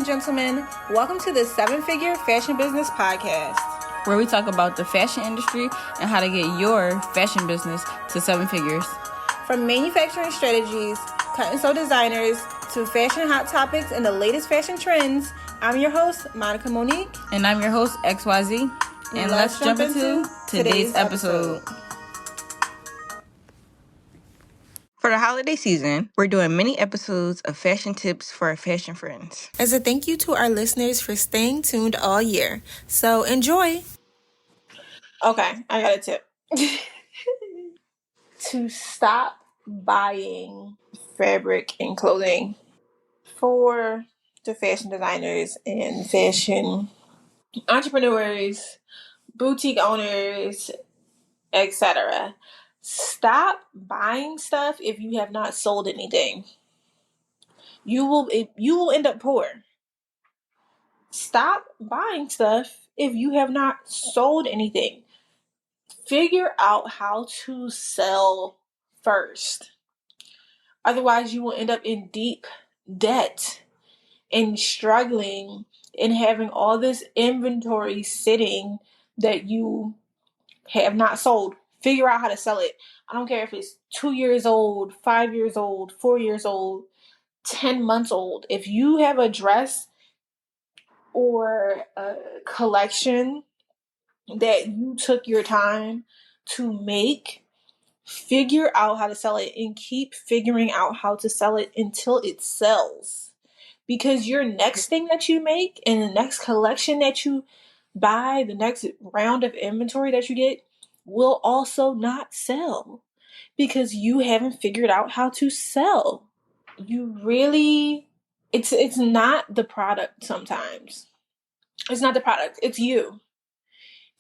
and gentlemen. Welcome to the 7-Figure Fashion Business Podcast, where we talk about the fashion industry and how to get your fashion business to 7 figures. From manufacturing strategies, cut and sew designers, to fashion hot topics and the latest fashion trends, I'm your host, Monica Monique. And I'm your host, XYZ. And let's jump into today's episode. For the holiday season, we're doing mini episodes of fashion tips for our fashion friends. As a thank you to our listeners for staying tuned all year. So enjoy. Okay, I got a tip. To stop buying fabric and clothing for the fashion designers and fashion entrepreneurs, boutique owners, etc. Stop buying stuff if you have not sold anything. You will end up poor. Stop buying stuff if you have not sold anything. Figure out how to sell first. Otherwise, you will end up in deep debt and struggling and having all this inventory sitting that you have not sold. Figure out how to sell it. I don't care if it's 2 years old, 5 years old, 4 years old, 10 months old. If you have a dress or a collection that you took your time to make, figure out how to sell it and keep figuring out how to sell it until it sells. Because your next thing that you make and the next collection that you buy, the next round of inventory that you get will also not sell because you haven't figured out how to sell. It's not the product sometimes. It's not the product. It's you.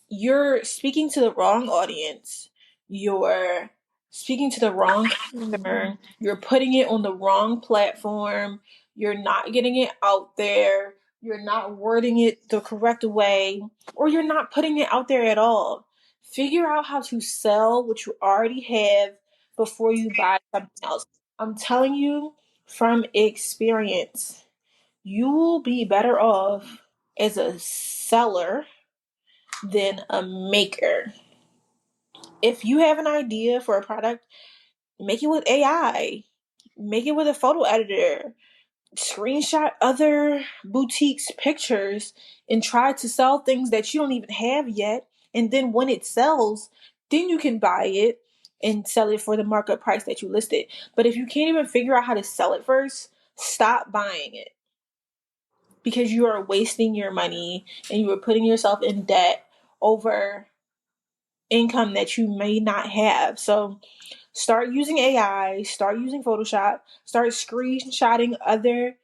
You're speaking to the wrong audience. You're speaking to the wrong customer. You're putting it on the wrong platform. You're not getting it out there. You're not wording it the correct way, or you're not putting it out there at all. Figure out how to sell what you already have before you buy something else. I'm telling you from experience, you will be better off as a seller than a maker. If you have an idea for a product, make it with AI, make it with a photo editor, screenshot other boutiques' pictures, and try to sell things that you don't even have yet. And then when it sells, then you can buy it and sell it for the markup price that you listed. But if you can't even figure out how to sell it first, stop buying it. Because you are wasting your money and you are putting yourself in debt over income that you may not have. So start using AI, start using Photoshop, start screenshotting other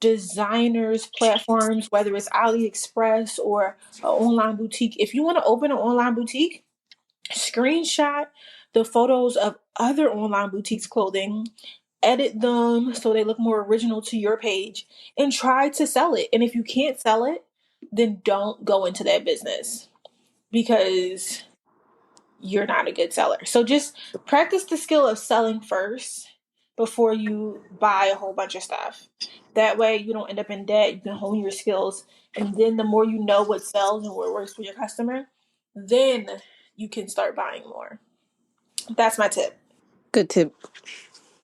designers' platforms, whether it's AliExpress or an online boutique. If you want to open an online boutique, screenshot the photos of other online boutiques' clothing, edit them so they look more original to your page, and try to sell it. And if you can't sell it, then don't go into that business because you're not a good seller. So just practice the skill of selling first before you buy a whole bunch of stuff. That way you don't end up in debt. You can hone your skills. And then the more you know what sells and what works for your customer, then you can start buying more. That's my tip. Good tip.